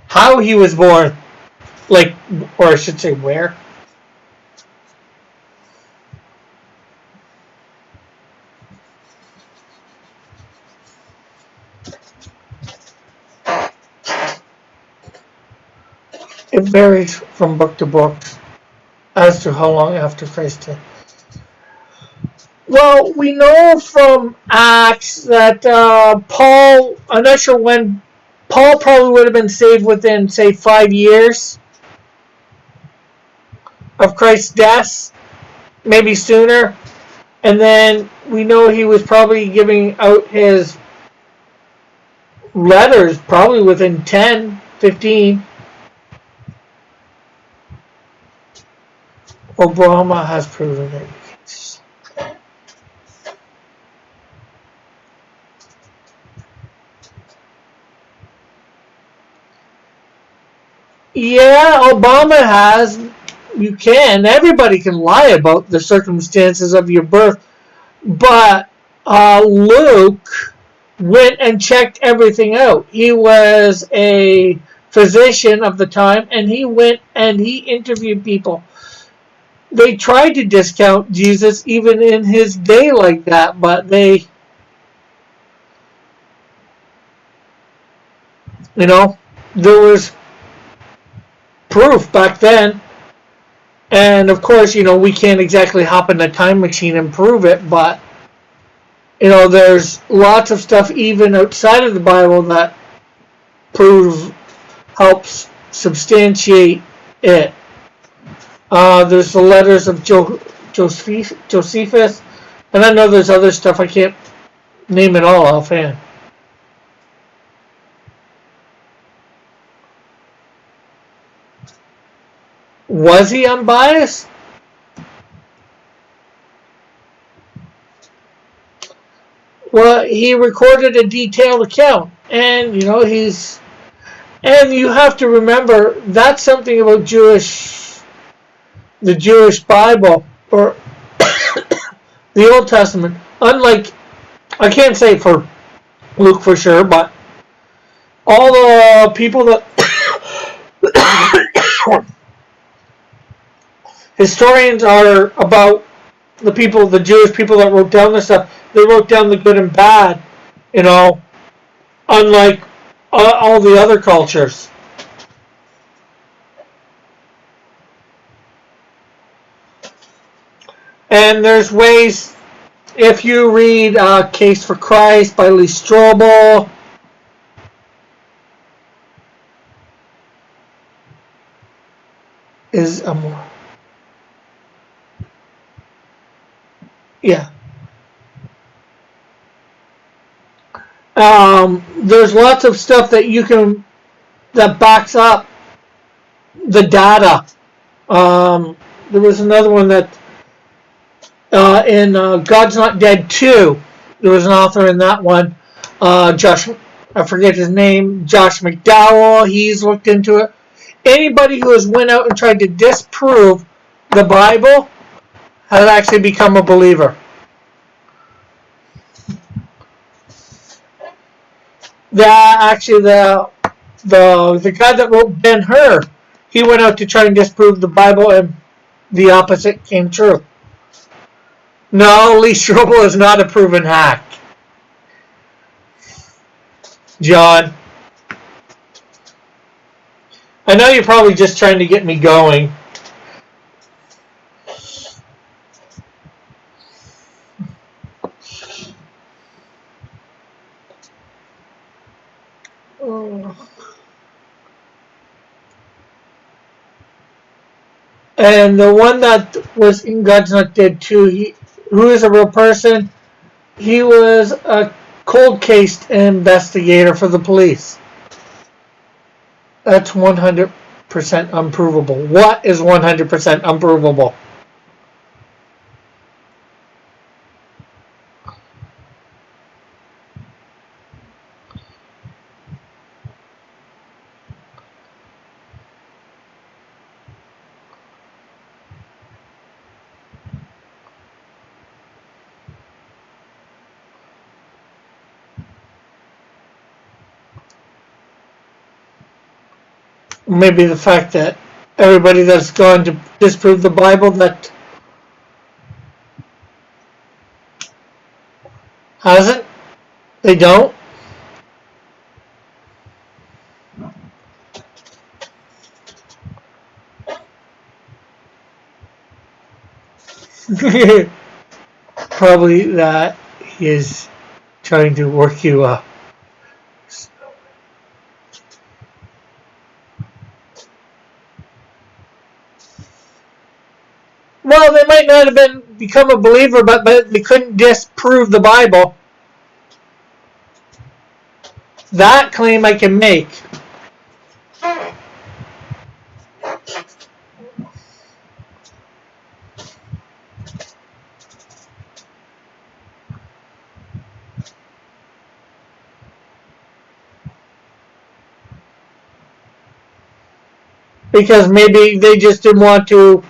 S1: how he was born, or I should say where. It varies from book to book as to how long after Christ did. Well, we know from Acts that Paul, I'm not sure when, Paul probably would have been saved within, say, 5 years of Christ's death, maybe sooner. And then we know he was probably giving out his letters probably within 10, 15. Obama has proven it. Yeah, Obama has. You can. Everybody can lie about the circumstances of your birth. But Luke went and checked everything out. He was a physician of the time, and he went and he interviewed people. They tried to discount Jesus even in his day like that, but they, there was proof back then. And of course, we can't exactly hop in a time machine and prove it, but there's lots of stuff even outside of the Bible that helps substantiate it. There's the letters of Josephus, and I know there's other stuff. I can't name it all offhand. Was he unbiased? Well, he recorded a detailed account, and and you have to remember that's something about the Jewish Bible, or the Old Testament. Unlike, I can't say for Luke for sure, but all the people that historians are about the Jewish people that wrote down this stuff. They wrote down the good and bad, unlike all the other cultures. And there's ways, if you read Case for Christ by Lee Strobel, is a more, yeah. There's lots of stuff that backs up the data. There was another one that in God's Not Dead 2, there was an author in that one, Josh, I forget his name, Josh McDowell. He's looked into it. Anybody who has went out and tried to disprove the Bible has actually become a believer. The guy that wrote Ben-Hur, he went out to try and disprove the Bible, and the opposite came true. No, Lee Strobel is not a proven hack. John, I know you're probably just trying to get me going. And the one that was in God's Not Dead 2, who is a real person, he was a cold case investigator for the police. That's 100% unprovable. What is 100% unprovable? Maybe the fact that everybody that's gone to disprove the Bible that hasn't, they don't. Probably that he is trying to work you up. Well, they might not have become a believer, but they couldn't disprove the Bible. That claim I can make. Because maybe they just didn't want to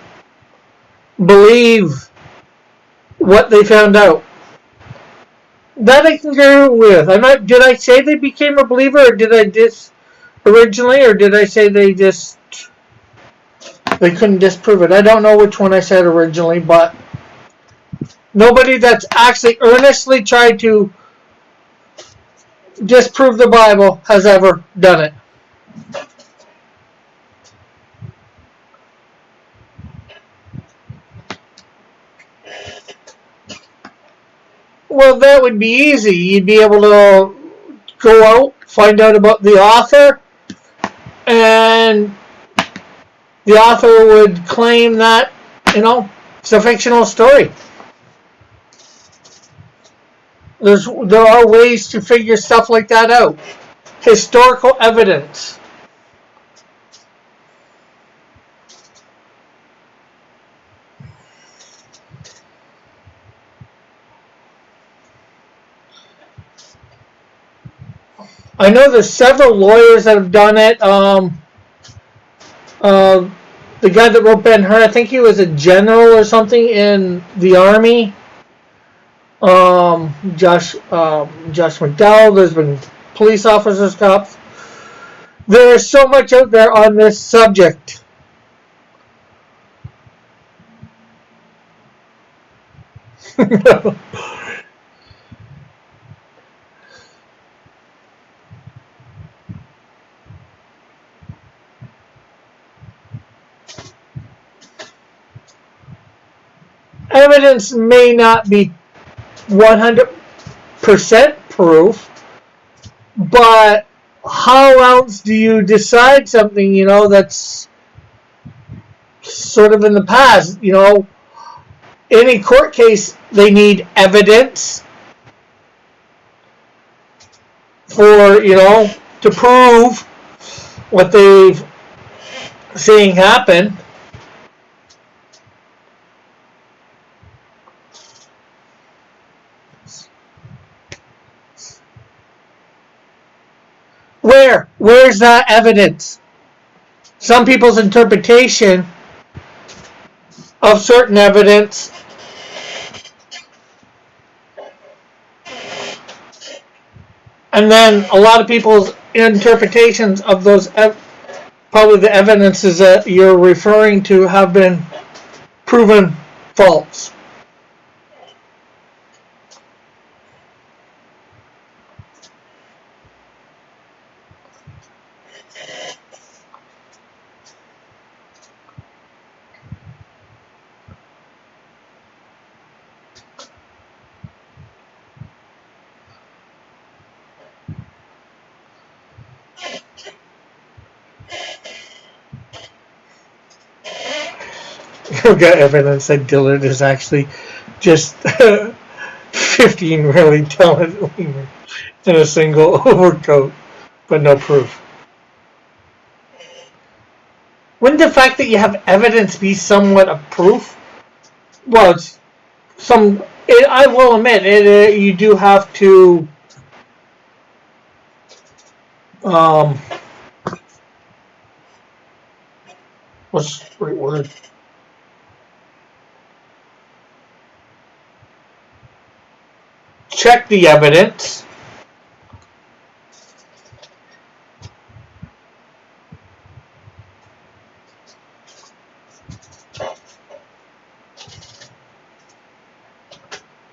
S1: believe what they found out. That I can agree with. Did I say they became a believer, or did I originally, or did I say they couldn't disprove it? I don't know which one I said originally, but nobody that's actually earnestly tried to disprove the Bible has ever done it. Well, that would be easy. You'd be able to go out, find out about the author, and the author would claim that, it's a fictional story. There are ways to figure stuff like that out. Historical evidence. I know there's several lawyers that have done it. The guy that wrote Ben-Hur, I think he was a general or something in the Army. Josh McDowell. There's been police officers, cops. There is so much out there on this subject. Evidence may not be 100% proof, but how else do you decide something, that's sort of in the past? In a court case, they need evidence for, to prove what they've saying happened. Where's that evidence? Some people's interpretation of certain evidence and then a lot of people's interpretations of those probably the evidences that you're referring to have been proven false. You've got evidence that Dillard is actually just 15 really talented women in a single overcoat, but no proof. Wouldn't the fact that you have evidence be somewhat of proof? Well, I will admit, you do have to what's the right word? Check the evidence.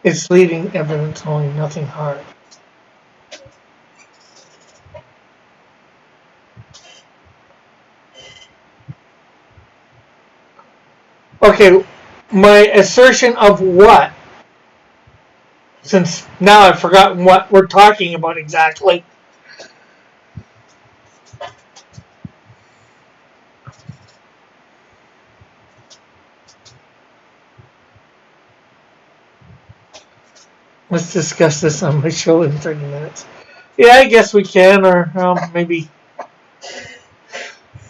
S1: It's leading evidence only, nothing hard. Okay, my assertion of what? Since now I've forgotten what we're talking about exactly. Let's discuss this on my show in 30 minutes. Yeah, I guess we can, or maybe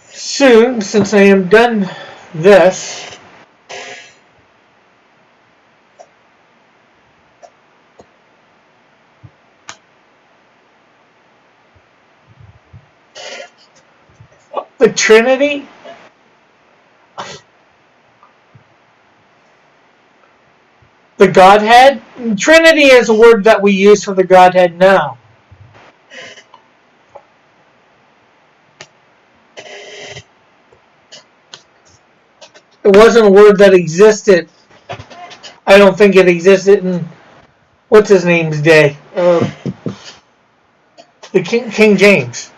S1: soon, since I am done this. The Trinity? The Godhead? Trinity is a word that we use for the Godhead now. It wasn't a word that existed. I don't think it existed in what's his name's day. The King James.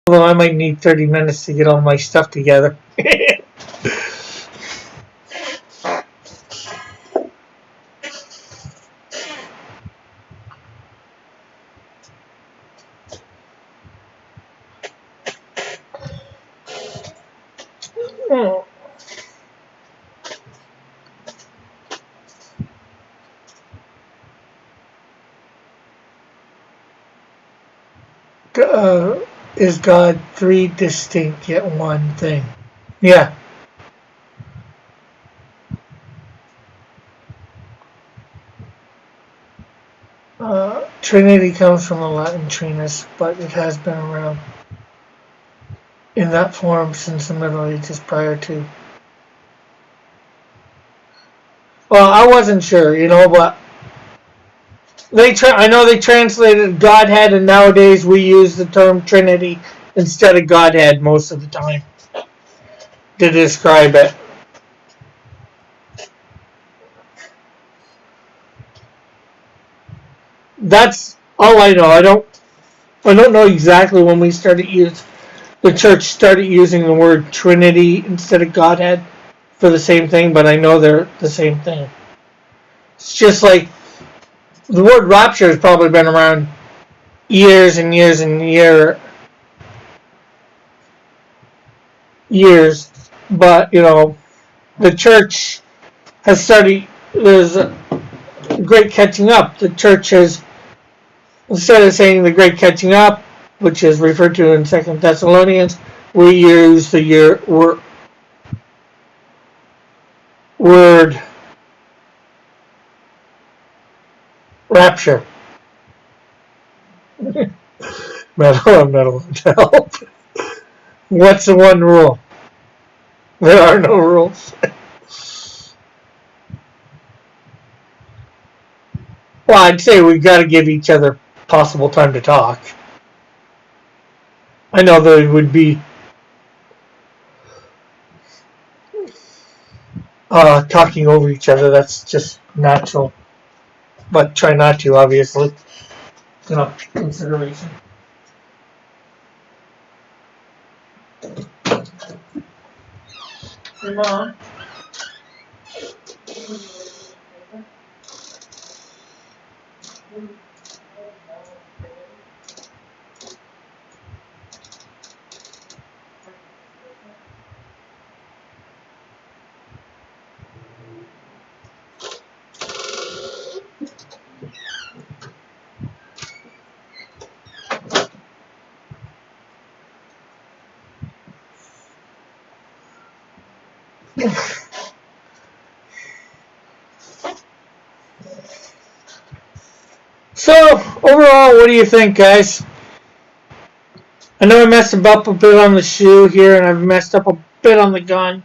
S1: Although I might need 30 minutes to get all my stuff together. Is God three distinct yet one thing? Yeah. Trinity comes from the Latin trinus, but it has been around in that form since the Middle Ages prior to. Well, I wasn't sure, but I know they translated Godhead, and nowadays we use the term Trinity instead of Godhead most of the time to describe it. That's all I know. I don't know exactly when the church started using the word Trinity instead of Godhead for the same thing, but I know they're the same thing. It's just like the word rapture has probably been around years and years and years, but the church has started. There's a great catching up. The church has, instead of saying the great catching up, which is referred to in 2 Thessalonians, we use the word rapture. Metal to help. What's the one rule? There are no rules. Well, I'd say we've got to give each other possible time to talk. I know there would be talking over each other. That's just natural. But try not to, obviously. Consideration. Come on. So, overall, what do you think, guys? I know I messed up a bit on the shoe here, and I've messed up a bit on the gun.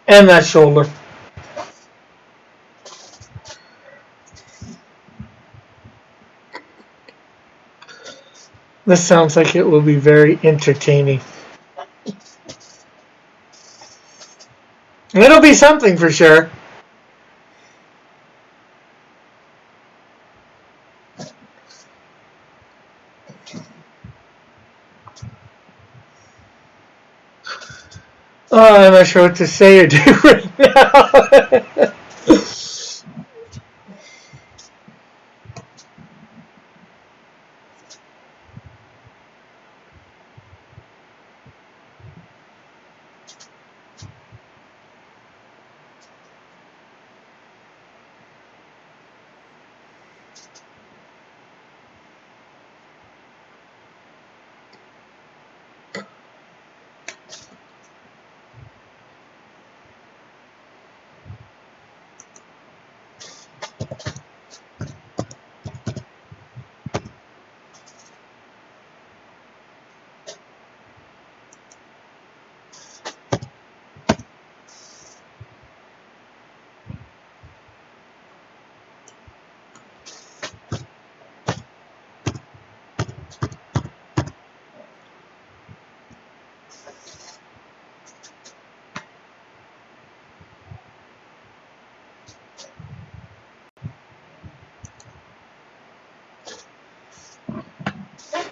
S1: And that shoulder. This sounds like it will be very entertaining. It'll be something for sure. Oh, I'm not sure what to say or do right now.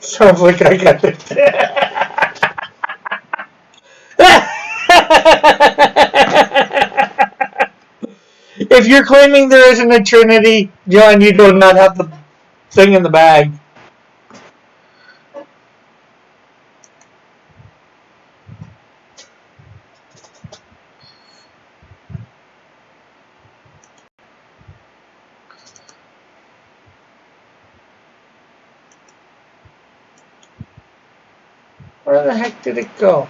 S1: Sounds like I got it. If you're claiming there isn't a Trinity, John, you do not have the thing in the bag. Where the heck did it go?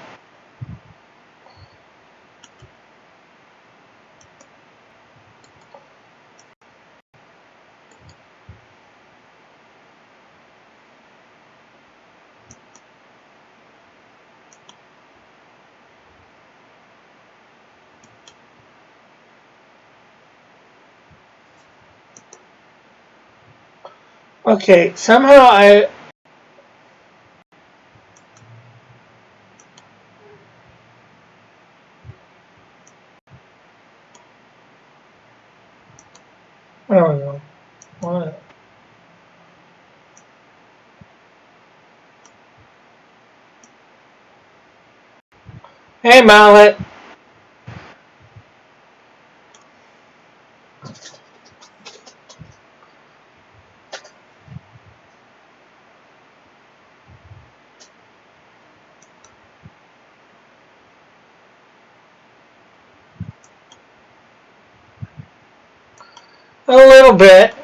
S1: Okay, somehow I don't know. What? Hey, Mallet. A little bit.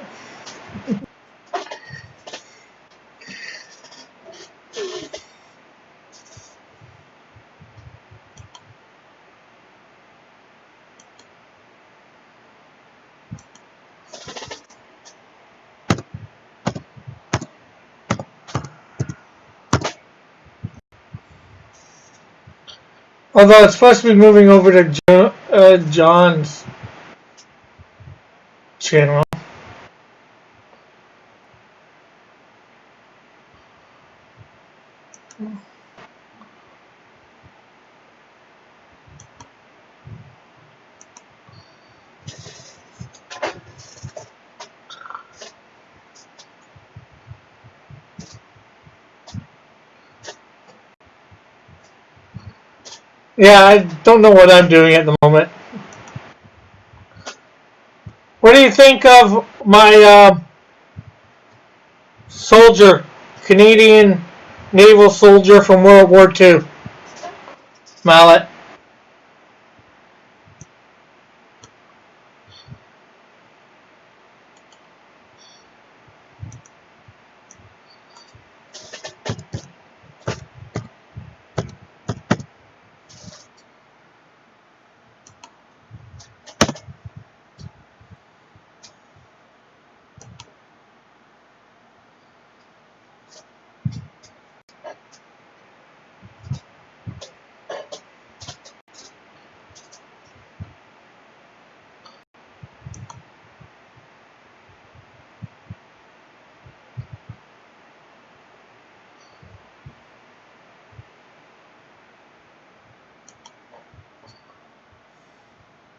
S1: Although it's supposed to be moving over to John's channel. Yeah, I don't know what I'm doing at the moment. What do you think of my soldier, Canadian naval soldier from World War II, Mallet?